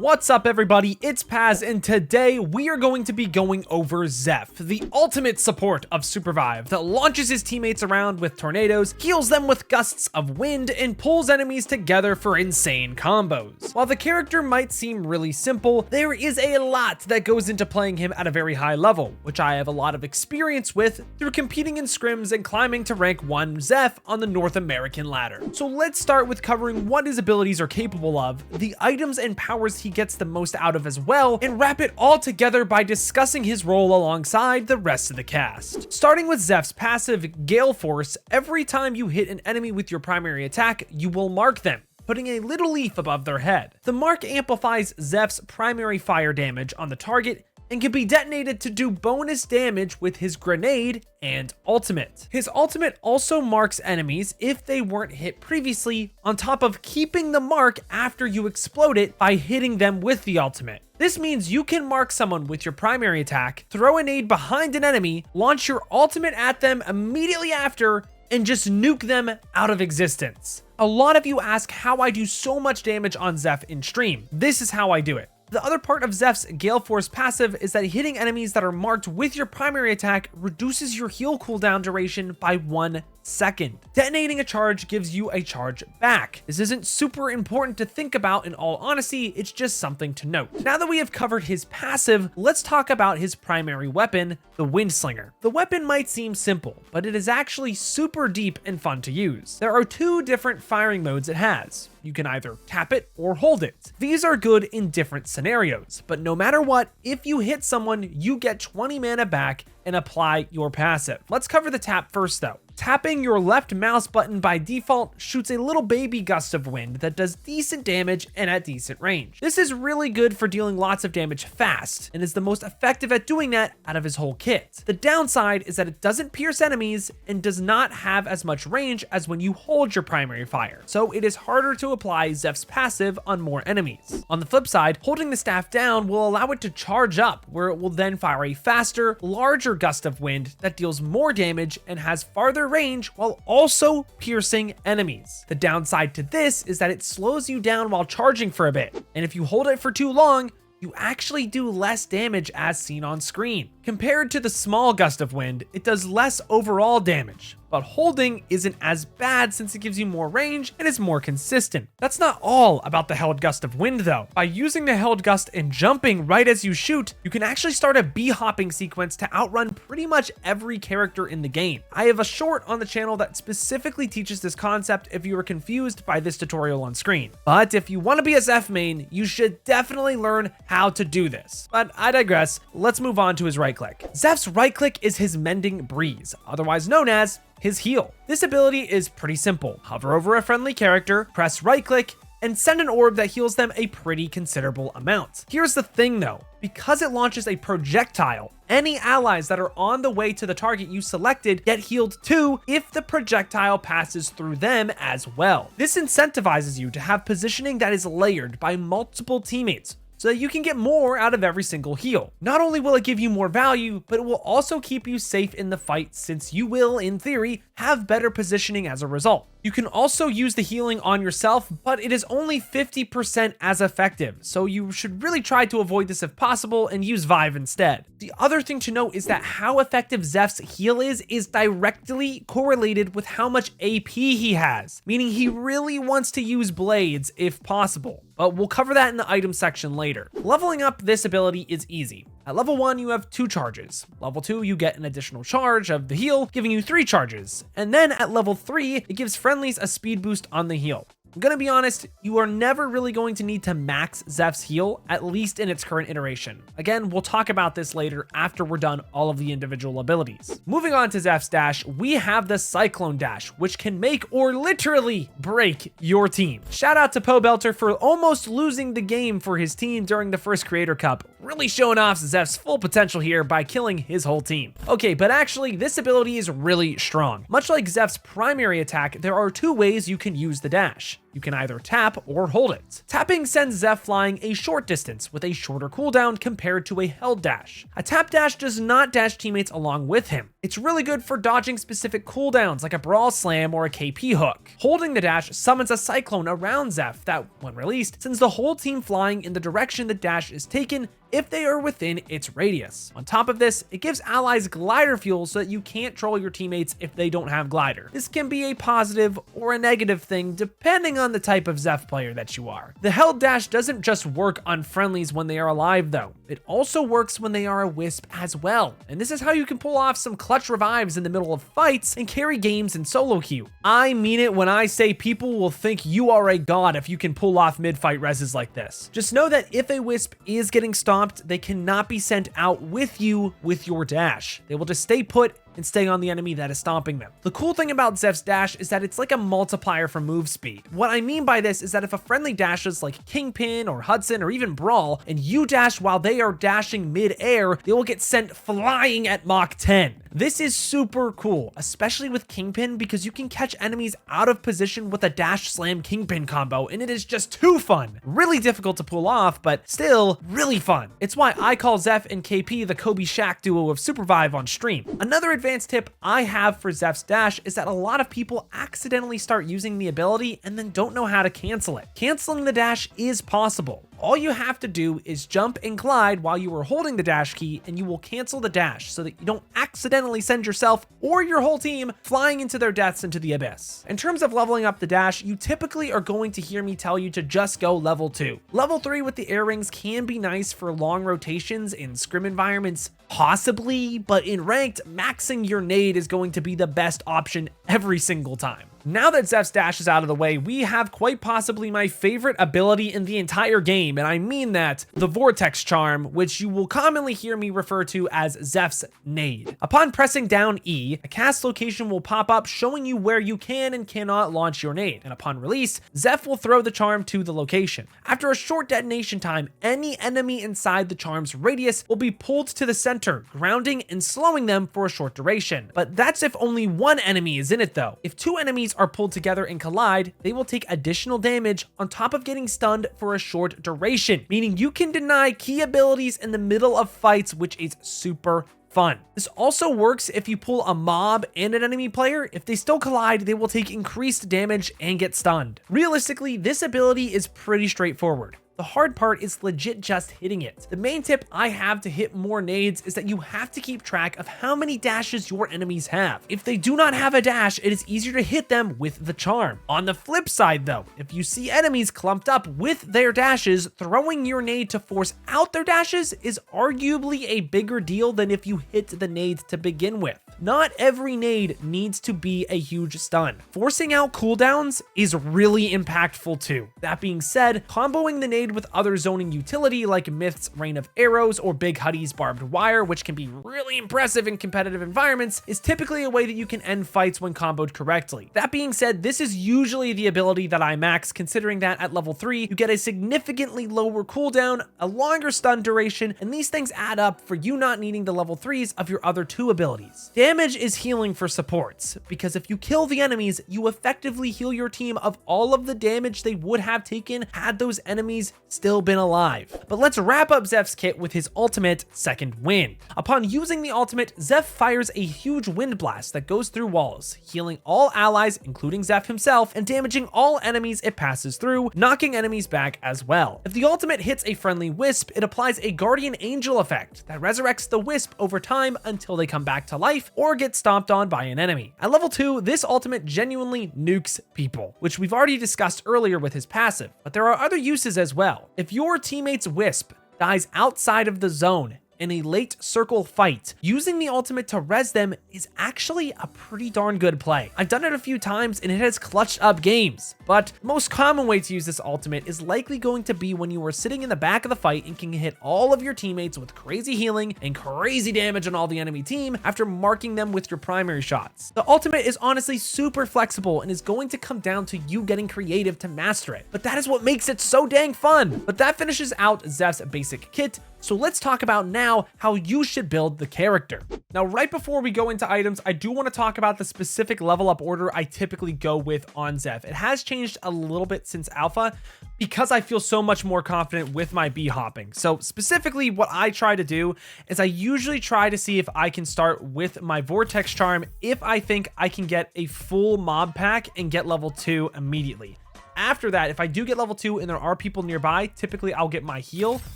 What's up everybody, it's Paz, and today we are going to be going over Zeph, the ultimate support of SUPERVIVE that launches his teammates around with tornadoes, heals them with gusts of wind, and pulls enemies together for insane combos. While the character might seem really simple, there is a lot that goes into playing him at a very high level, which I have a lot of experience with through competing in scrims and climbing to rank 1 Zeph on the North American ladder. So let's start with covering what his abilities are capable of, the items and powers he gets the most out of as well, and wrap it all together by discussing his role alongside the rest of the cast. Starting with Zeph's passive, Gale Force, every time you hit an enemy with your primary attack, you will mark them, putting a little leaf above their head. The mark amplifies Zeph's primary fire damage on the target and can be detonated to do bonus damage with his grenade and ultimate. His ultimate also marks enemies if they weren't hit previously, on top of keeping the mark after you explode it by hitting them with the ultimate. This means you can mark someone with your primary attack, throw a nade behind an enemy, launch your ultimate at them immediately after, and just nuke them out of existence. A lot of you ask how I do so much damage on Zeph in stream. This is how I do it. The other part of Zeph's Gale Force passive is that hitting enemies that are marked with your primary attack reduces your heal cooldown duration by 1 second. Detonating a charge gives you a charge back. This isn't super important to think about in all honesty, it's just something to note. Now that we have covered his passive, let's talk about his primary weapon, the Windslinger. The weapon might seem simple, but it is actually super deep and fun to use. There are 2 different firing modes it has. You can either tap it or hold it. These are good in different scenarios, but no matter what, if you hit someone, you get 20 mana back and apply your passive. Let's cover the tap first though. Tapping your left mouse button by default shoots a little baby gust of wind that does decent damage and at decent range. This is really good for dealing lots of damage fast, and is the most effective at doing that out of his whole kit. The downside is that it doesn't pierce enemies and does not have as much range as when you hold your primary fire, so it is harder to apply Zeph's passive on more enemies. On the flip side, holding the staff down will allow it to charge up, where it will then fire a faster, larger gust of wind that deals more damage and has farther range while also piercing enemies. The downside to this is that it slows you down while charging for a bit, and if you hold it for too long, you actually do less damage as seen on screen. Compared to the small gust of wind, it does less overall damage, but holding isn't as bad since it gives you more range and is more consistent. That's not all about the held gust of wind though. By using the held gust and jumping right as you shoot, you can actually start a bee-hopping sequence to outrun pretty much every character in the game. I have a short on the channel that specifically teaches this concept if you are confused by this tutorial on screen. But if you want to be a Zeph main, you should definitely learn how to do this. But I digress, let's move on to his right click. Zeph's right click is his Mending Breeze, otherwise known as his heal. This ability is pretty simple. Hover over a friendly character, press right click, and send an orb that heals them a pretty considerable amount. Here's the thing though, because it launches a projectile, any allies that are on the way to the target you selected get healed too if the projectile passes through them as well. This incentivizes you to have positioning that is layered by multiple teammates, so that you can get more out of every single heal. Not only will it give you more value, but it will also keep you safe in the fight since you will, in theory, have better positioning as a result. You can also use the healing on yourself, but it is only 50% as effective, so you should really try to avoid this if possible and use Vive instead. The other thing to note is that how effective Zeph's heal is directly correlated with how much AP he has, meaning he really wants to use blades if possible, but we'll cover that in the item section later. Leveling up this ability is easy. At level 1, you have 2 charges. Level 2, you get an additional charge of the heal, giving you 3 charges. And then at level 3, it gives friendlies a speed boost on the heal. I'm gonna be honest, you are never really going to need to max Zeph's heal, at least in its current iteration. Again, we'll talk about this later after we're done all of the individual abilities. Moving on to Zeph's dash, we have the Cyclone Dash, which can make or literally break your team. Shout out to Pobelter for almost losing the game for his team during the first Creator Cup, really showing off Zeph's full potential here by killing his whole team. Okay, but actually this ability is really strong. Much like Zeph's primary attack, there are 2 ways you can use the dash. You can either tap or hold it. Tapping sends Zeph flying a short distance with a shorter cooldown compared to a held dash. A tap dash does not dash teammates along with him. It's really good for dodging specific cooldowns like a Brawl Slam or a KP hook. Holding the dash summons a cyclone around Zeph that, when released, sends the whole team flying in the direction the dash is taken if they are within its radius. On top of this, it gives allies glider fuel so that you can't troll your teammates if they don't have glider. This can be a positive or a negative thing depending on the type of Zeph player that you are. The held dash doesn't just work on friendlies when they are alive though. It also works when they are a wisp as well. And this is how you can pull off some clutch revives in the middle of fights and carry games in solo queue. I mean it when I say people will think you are a god if you can pull off mid-fight reses like this. Just know that if a wisp is getting stomped, they cannot be sent out with you with your dash. They will just stay put and stay on the enemy that is stomping them. The cool thing about Zeph's dash is that it's like a multiplier for move speed. What I mean by this is that if a friendly dashes like Kingpin or Hudson or even Brawl, and you dash while they are dashing mid-air, they will get sent flying at Mach 10. This is super cool, especially with Kingpin, because you can catch enemies out of position with a dash slam Kingpin combo, and it is just too fun. Really difficult to pull off, but still really fun. It's why I call Zeph and KP the Kobe Shaq duo of SUPERVIVE on stream. Another advanced tip I have for Zeph's dash is that a lot of people accidentally start using the ability and then don't know how to cancel it. Canceling the dash is possible. All you have to do is jump and glide while you are holding the dash key, and you will cancel the dash so that you don't accidentally send yourself or your whole team flying into their deaths into the abyss. In terms of leveling up the dash, you typically are going to hear me tell you to just go level 2. Level 3 with the air rings can be nice for long rotations in scrim environments, possibly, but in ranked, maxing your nade is going to be the best option every single time. Now that Zeph's dash is out of the way, we have quite possibly my favorite ability in the entire game, and I mean that, the Vortex Charm, which you will commonly hear me refer to as Zeph's Nade. Upon pressing down E, a cast location will pop up showing you where you can and cannot launch your nade, and upon release, Zeph will throw the charm to the location. After a short detonation time, any enemy inside the charm's radius will be pulled to the center, grounding and slowing them for a short duration. But that's if only one enemy is in it though. If two enemies are pulled together and collide, they will take additional damage on top of getting stunned for a short duration, meaning you can deny key abilities in the middle of fights, which is super fun. This also works if you pull a mob and an enemy player. If they still collide, they will take increased damage and get stunned. Realistically, this ability is pretty straightforward. The hard part is legit just hitting it. The main tip I have to hit more nades is that you have to keep track of how many dashes your enemies have. If they do not have a dash, it is easier to hit them with the charm. On the flip side though, if you see enemies clumped up with their dashes, throwing your nade to force out their dashes is arguably a bigger deal than if you hit the nade to begin with. Not every nade needs to be a huge stun. Forcing out cooldowns is really impactful too. That being said, comboing the nade with other zoning utility like Myth's Rain of Arrows or Big Huddy's Barbed Wire, which can be really impressive in competitive environments, is typically a way that you can end fights when comboed correctly. That being said, this is usually the ability that I max, considering that at level 3, you get a significantly lower cooldown, a longer stun duration, and these things add up for you not needing the level 3s of your other two abilities. Damage is healing for supports, because if you kill the enemies, you effectively heal your team of all of the damage they would have taken had those enemies still been alive. But let's wrap up Zeph's kit with his ultimate, Second Wind. Upon using the ultimate, Zeph fires a huge wind blast that goes through walls, healing all allies, including Zeph himself, and damaging all enemies it passes through, knocking enemies back as well. If the ultimate hits a friendly wisp, it applies a Guardian Angel effect that resurrects the wisp over time until they come back to life or get stomped on by an enemy. At level 2, this ultimate genuinely nukes people, which we've already discussed earlier with his passive, but there are other uses as well. If your teammate's wisp dies outside of the zone in a late circle fight, using the ultimate to res them is actually a pretty darn good play. I've done it a few times and it has clutched up games, but the most common way to use this ultimate is likely going to be when you are sitting in the back of the fight and can hit all of your teammates with crazy healing and crazy damage on all the enemy team after marking them with your primary shots. The ultimate is honestly super flexible and is going to come down to you getting creative to master it, but that is what makes it so dang fun. But that finishes out Zeph's basic kit, so let's talk about now now how you should build the character. Now, right before we go into items, I do want to talk about the specific level up order I typically go with on Zeph. It has changed a little bit since alpha because I feel so much more confident with my bee hopping. So specifically what I try to do is I usually try to see if I can start with my Vortex Charm if I think I can get a full mob pack and get level 2 immediately. After that, if I do get level 2 and there are people nearby, typically I'll get my heal.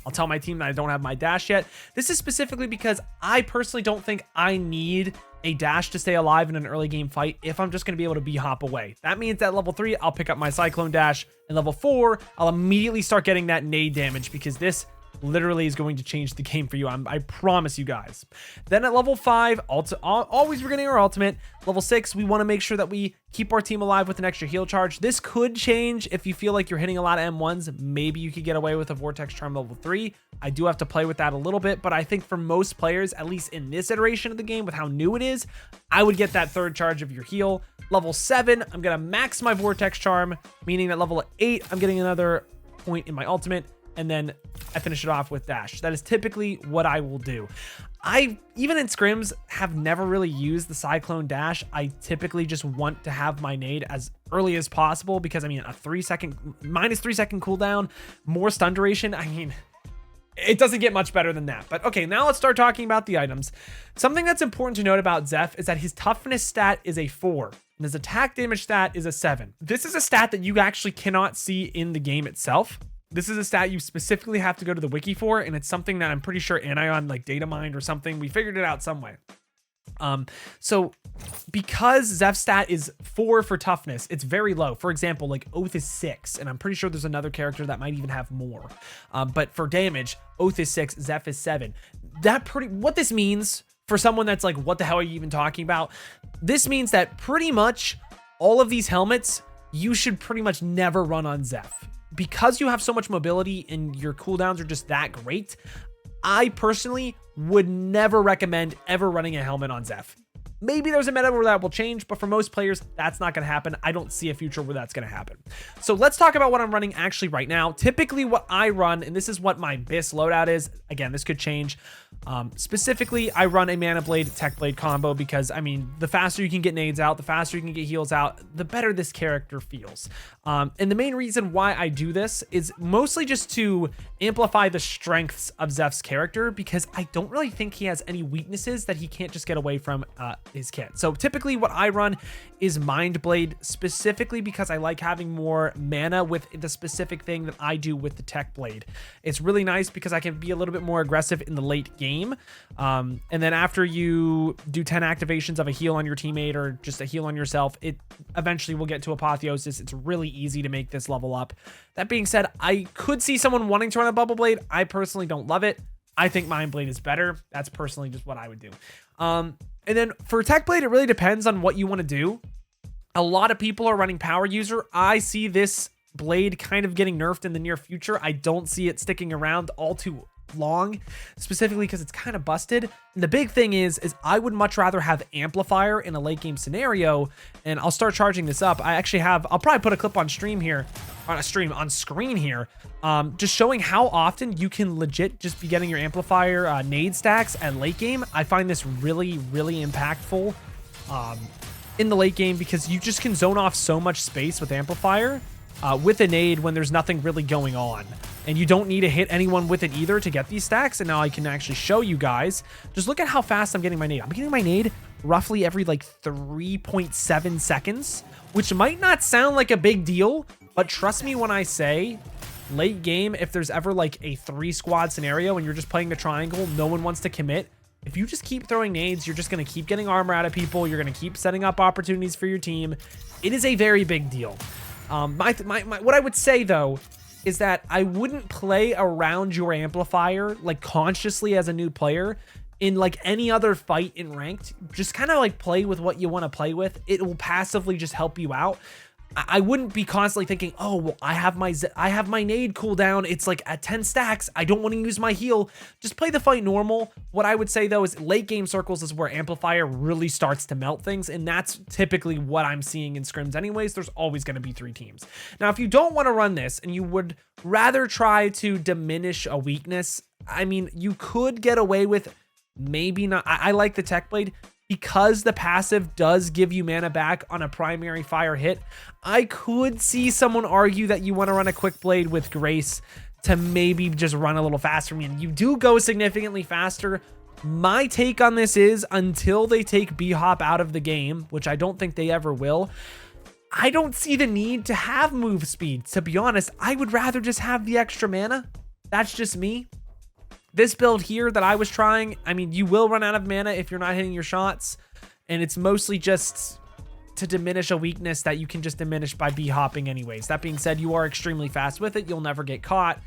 I'll tell my team that I don't have my dash yet. This is specifically because I personally don't think I need a dash to stay alive in an early game fight if I'm just going to be able to bee hop away. That means at level 3, I'll pick up my Cyclone Dash, and level 4, I'll immediately start getting that nade damage because this literally is going to change the game for you. I promise you guys. Then at level 5, always we're getting our ultimate. Level 6, we want to make sure that we keep our team alive with an extra heal charge. This could change if you feel like you're hitting a lot of M1s. Maybe you could get away with a Vortex Charm level 3. I do have to play with that a little bit, but I think for most players, at least in this iteration of the game with how new it is, I would get that third charge of your heal. Level 7, I'm going to max my Vortex Charm, meaning that level 8, I'm getting another point in my ultimate, and then I finish it off with dash. That is typically what I will do. I, even in scrims, have never really used the Cyclone Dash. I typically just want to have my nade as early as possible because, I mean, a minus 3 second cooldown, more stun duration. I mean, it doesn't get much better than that. But okay, now let's start talking about the items. Something that's important to note about Zeph is that his toughness stat is a 4. And his attack damage stat is a 7. This is a stat that you actually cannot see in the game itself. This is a stat you specifically have to go to the wiki for, and it's something that I'm pretty sure Anion like data mined or something. We figured it out some way. So because Zeph's stat is 4 for toughness, it's very low. For example, like Oath is 6, and I'm pretty sure there's another character that might even have more. But for damage, Oath is 6, Zeph is 7. What this means for someone that's like, what the hell are you even talking about? This means that pretty much all of these helmets, you should pretty much never run on Zeph. Because you have so much mobility and your cooldowns are just that great, I personally would never recommend ever running a helmet on Zeph. Maybe there's a meta where that will change, but for most players, that's not going to happen. I don't see a future where that's going to happen. So let's talk about what I'm running actually right now. Typically what I run, and this is what my BIS loadout is. Again, this could change. Specifically, I run a Mana Blade Tech Blade combo because, I mean, the faster you can get nades out, the faster you can get heals out, the better this character feels. And the main reason why I do this is mostly just to amplify the strengths of Zeph's character because I don't really think he has any weaknesses that he can't just get away from his kit. So typically what I run is Mind Blade specifically because I like having more mana with the specific thing that I do with the Tech Blade. It's really nice because I can be a little bit more aggressive in the late game. And then after you do 10 activations of a heal on your teammate or just a heal on yourself, it eventually will get to Apotheosis. It's really easy to make this level up. That being said, I could see someone wanting to run a Bubble Blade. I personally don't love it. I think Mind Blade is better. That's personally just what I would do. And then for Tech Blade, it really depends on what you want to do. A lot of people are running Power User. I see this blade kind of getting nerfed in the near future. I don't see it sticking around all too long, specifically because it's kind of busted. And the big thing is I would much rather have Amplifier in a late game scenario, and I'll start charging this up. I'll probably put a clip on screen here, on screen here, just showing how often you can legit just be getting your Amplifier nade stacks at late game. I find this really, really impactful in the late game because you just can zone off so much space with Amplifier with a nade when there's nothing really going on. And you don't need to hit anyone with it either to get these stacks. And now I can actually show you guys. Just look at how fast I'm getting my nade. I'm getting my nade roughly every like 3.7 seconds, which might not sound like a big deal, but trust me when I say late game, if there's ever like a 3-squad scenario and you're just playing the triangle, no one wants to commit. If you just keep throwing nades, you're just going to keep getting armor out of people. You're going to keep setting up opportunities for your team. It is a very big deal. What I would say though, is that I wouldn't play around your Amplifier like consciously as a new player in like any other fight in ranked. Just kind of like play with what you want to play with. It will passively just help you out. I wouldn't be constantly thinking, oh, well, I have my nade cooldown. It's like at 10 stacks. I don't want to use my heal. Just play the fight normal. What I would say though is late game circles is where Amplifier really starts to melt things. And that's typically what I'm seeing in scrims anyways. There's always going to be 3 teams. Now, if you don't want to run this and you would rather try to diminish a weakness, I mean, you could get away with maybe not. I like the Tech Blade because the passive does give you mana back on a primary fire hit. I could see someone argue that you want to run a Quick Blade with Grace to maybe just run a little faster. I mean, you do go significantly faster. My take on this is until they take B-Hop out of the game, which I don't think they ever will, I don't see the need to have move speed. To be honest, I would rather just have the extra mana. That's just me. This build here that I was trying, I mean, you will run out of mana if you're not hitting your shots, and it's mostly just to diminish a weakness that you can just diminish by B-hopping anyways. That being said, you are extremely fast with it. You'll never get caught.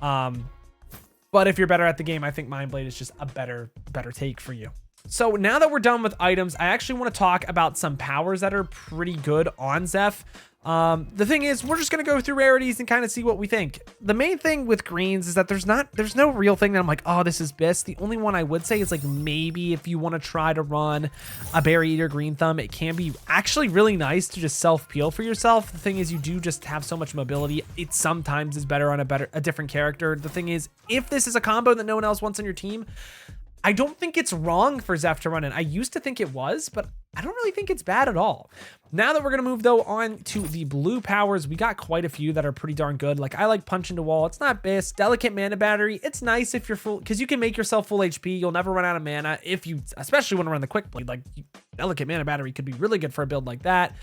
But if you're better at the game, I think Mind Blade is just a better take for you. So now that we're done with items, I actually want to talk about some powers that are pretty good on Zeph. The thing is, we're just going to go through rarities and kind of see what we think. The main thing with greens is that there's no real thing that I'm like, oh, this is BIS. The only one I would say is like maybe if you want to try to run a Berry Eater Green Thumb, it can be actually really nice to just self-peel for yourself. The thing is, you do just have so much mobility. It sometimes is better on a different character. The thing is, if this is a combo that no one else wants on your team, I don't think it's wrong for Zeph to run it. I used to think it was, but I don't really think it's bad at all. Now that we're going to move, though, on to the blue powers, we got quite a few that are pretty darn good. Like, I like Punch into Wall. It's not BIS. Delicate Mana Battery. It's nice if you're full, because you can make yourself full HP. You'll never run out of mana if you, especially want to run the Quick Blade. Like, Delicate Mana Battery could be really good for a build like that.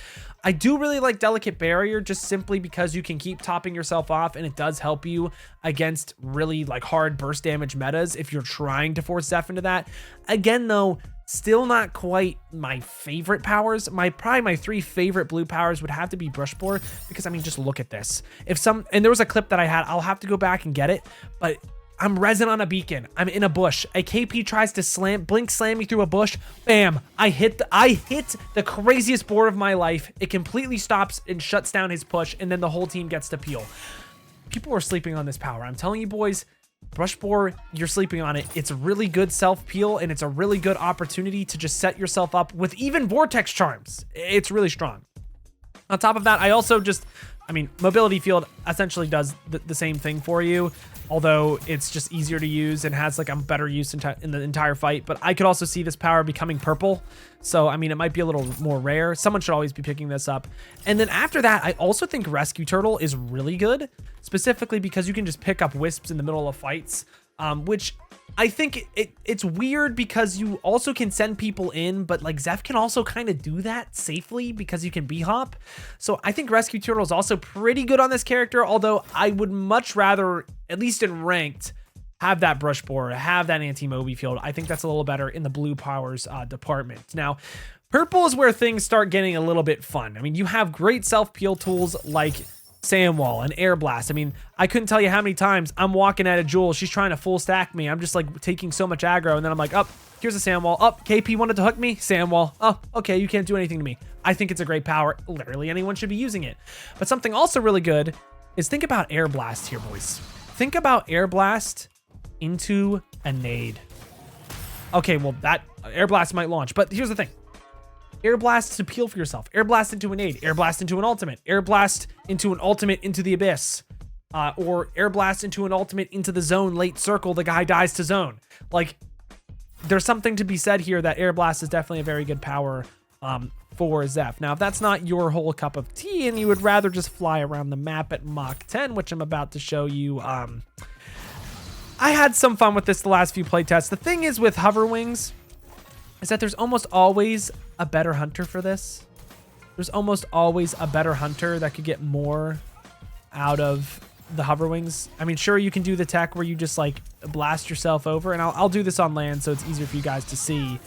I do really like Delicate Barrier just simply because you can keep topping yourself off, and it does help you against really, like, hard burst damage metas if you're trying to force Zeph into that. Again, though, still not quite my favorite powers. Probably my three favorite blue powers would have to be Brush Bore, because I mean, just look at this. And there was a clip that I had, I'll have to go back and get it, but I'm resin on a beacon. I'm in a bush. A KP tries to blink slam me through a bush. Bam! I hit the craziest board of my life. It completely stops and shuts down his push, and then the whole team gets to peel. People are sleeping on this power. I'm telling you, boys, Brush Bore, you're sleeping on it. It's a really good self-peel, and it's a really good opportunity to just set yourself up with even Vortex Charms. It's really strong. On top of that, I also Mobility Field essentially does the same thing for you, although it's just easier to use and has like a better use in the entire fight. But I could also see this power becoming purple. So, I mean, it might be a little more rare. Someone should always be picking this up. And then after that, I also think Rescue Turtle is really good, specifically because you can just pick up Wisps in the middle of fights, which I think it's weird because you also can send people in, but like Zeph can also kind of do that safely because you can B-hop. So I think Rescue Turtle is also pretty good on this character, although I would much rather, at least in ranked, have that Brush Bore, have that anti-Moby field. I think that's a little better in the blue powers department. Now, purple is where things start getting a little bit fun. I mean, you have great self-peel tools like Sand Wall and Air Blast. I mean, I couldn't tell you how many times I'm walking at a Jewel, she's trying to full stack me. I'm just like taking so much aggro, and then I'm like, oh, here's a Sand Wall. Oh, KP wanted to hook me. Sand Wall. Oh, okay, you can't do anything to me. I think it's a great power. Literally anyone should be using it. But something also really good is think about Air Blast here, boys. Think about Air Blast into a nade. Okay, well, that Air Blast might launch, but here's the thing. Air Blast to peel for yourself. Air Blast into an aid. Air Blast into an ultimate. Air Blast into an ultimate into the abyss. Or Air Blast into an ultimate into the zone late circle. The guy dies to zone. Like, there's something to be said here that Air Blast is definitely a very good power for Zeph. Now, if that's not your whole cup of tea and you would rather just fly around the map at Mach 10, which I'm about to show you, I had some fun with this the last few playtests. The thing is with Hover Wings is that there's almost always a better hunter for this. There's almost always a better hunter that could get more out of the Hover Wings. I mean, sure, you can do the tech where you just like blast yourself over, and I'll do this on land so it's easier for you guys to see.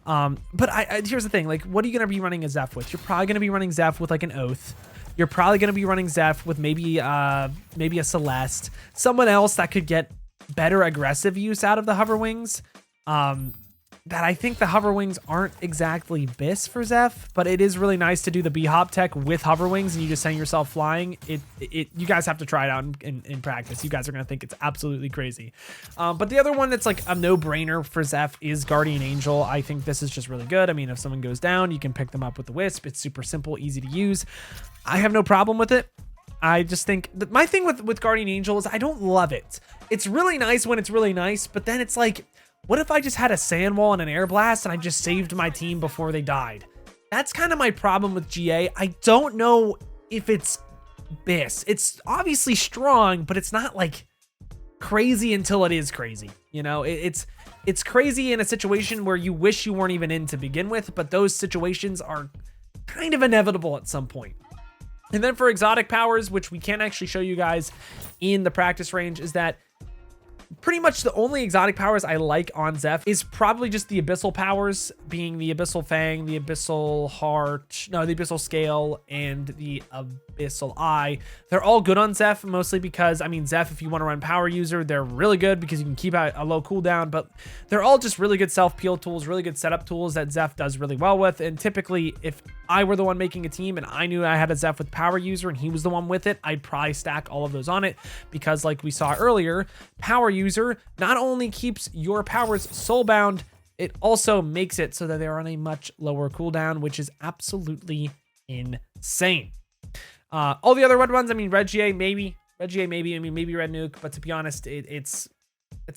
But here's the thing, like, what are you going to be running a Zeph with? You're probably going to be running Zeph with like an Oath. You're probably going to be running Zeph with maybe a Celeste, someone else that could get better aggressive use out of the Hover Wings. That I think the Hover Wings aren't exactly BIS for Zeph, but it is really nice to do the B-hop tech with Hover Wings and you just send yourself flying. You guys have to try it out in practice. You guys are going to think it's absolutely crazy. But the other one that's like a no-brainer for Zeph is Guardian Angel. I think this is just really good. I mean, if someone goes down, you can pick them up with the Wisp. It's super simple, easy to use. I have no problem with it. I just think my thing with Guardian Angel is I don't love it. It's really nice when it's really nice, but then it's like, what if I just had a sand wall and an air blast and I just saved my team before they died? That's kind of my problem with GA. I don't know if it's BIS. It's obviously strong, but it's not like crazy until it is crazy. You know, it's crazy in a situation where you wish you weren't even in to begin with, but those situations are kind of inevitable at some point. And then for exotic powers, which we can't actually show you guys in the practice range, is that pretty much the only exotic powers I like on Zeph is probably just the abyssal powers, being the abyssal fang, the abyssal heart, no, the abyssal scale, and the abyssal eye. They're all good on Zeph, mostly because, I mean, Zeph, if you want to run power user, they're really good because you can keep out a low cooldown, but they're all just really good self-peel tools, really good setup tools that Zeph does really well with. And typically, if I were the one making a team and I knew I had a Zeph with power user and he was the one with it, I'd probably stack all of those on it, because like we saw earlier, power user not only keeps your powers soulbound, it also makes it so that they're on a much lower cooldown, which is absolutely insane. All the other red ones, I mean, red GA maybe, I mean, maybe red nuke, but to be honest, it's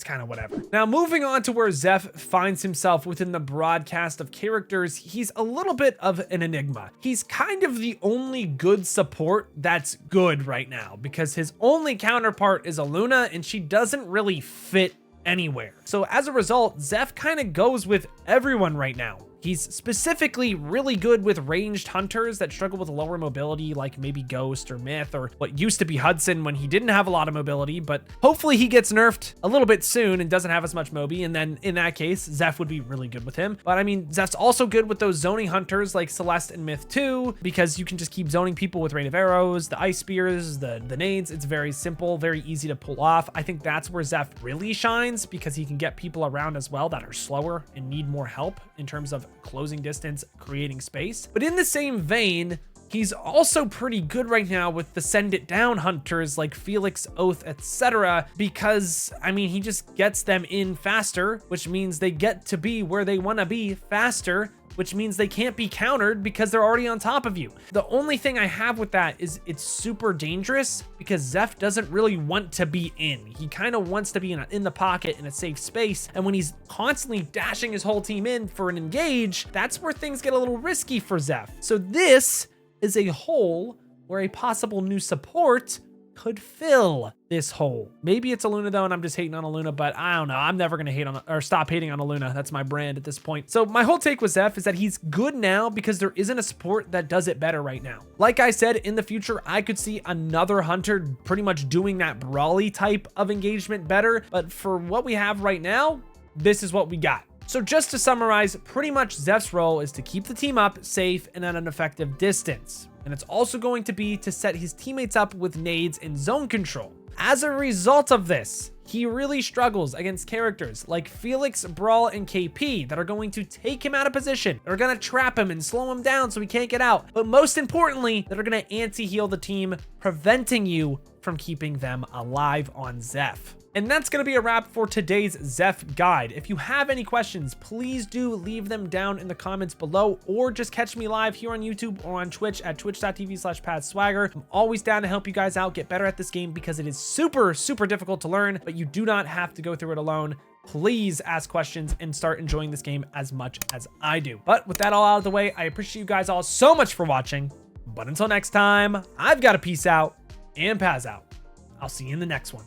kind of whatever. Now, moving on to where Zeph finds himself within the broadcast of characters, he's a little bit of an enigma. He's kind of the only good support that's good right now, because his only counterpart is Aluna, and she doesn't really fit anywhere. So as a result, Zeph kind of goes with everyone right now. He's specifically really good with ranged hunters that struggle with lower mobility, like maybe Ghost or Myth, or what used to be Hudson when he didn't have a lot of mobility, but hopefully he gets nerfed a little bit soon and doesn't have as much mobi, and then in that case, Zeph would be really good with him. But I mean, Zeph's also good with those zoning hunters like Celeste and Myth too, because you can just keep zoning people with Rain of Arrows, the Ice Spears, the nades. It's very simple, very easy to pull off. I think that's where Zeph really shines, because he can get people around as well that are slower and need more help in terms of closing distance, creating space. But in the same vein, he's also pretty good right now with the send it down hunters like Felix, Oath, etc. because, I mean, he just gets them in faster, which means they get to be where they want to be faster, which means they can't be countered because they're already on top of you. The only thing I have with that is it's super dangerous because Zeph doesn't really want to be in. He kind of wants to be in the pocket in a safe space. And when he's constantly dashing his whole team in for an engage, that's where things get a little risky for Zeph. So this is a hole where a possible new support could fill this hole. Maybe it's Aluna though, and I'm just hating on Aluna, but I don't know. I'm never gonna hate on or stop hating on Aluna. That's my brand at this point. So my whole take with Zeph is that he's good now because there isn't a support that does it better right now. Like I said, in the future, I could see another hunter pretty much doing that brawly type of engagement better, but for what we have right now, this is what we got. So just to summarize, pretty much Zeph's role is to keep the team up, safe, and at an effective distance. And it's also going to be to set his teammates up with nades and zone control. As a result of this, he really struggles against characters like Felix, Brawl, and KP that are going to take him out of position, that are going to trap him and slow him down so he can't get out. But most importantly, that are going to anti-heal the team, preventing you from keeping them alive on Zeph. And that's going to be a wrap for today's Zeph guide. If you have any questions, please do leave them down in the comments below, or just catch me live here on YouTube or on Twitch at twitch.tv/PazSwagger. I'm always down to help you guys out, get better at this game, because it is super, super difficult to learn, but you do not have to go through it alone. Please ask questions and start enjoying this game as much as I do. But with that all out of the way, I appreciate you guys all so much for watching. But until next time, I've got to peace out and Paz out. I'll see you in the next one.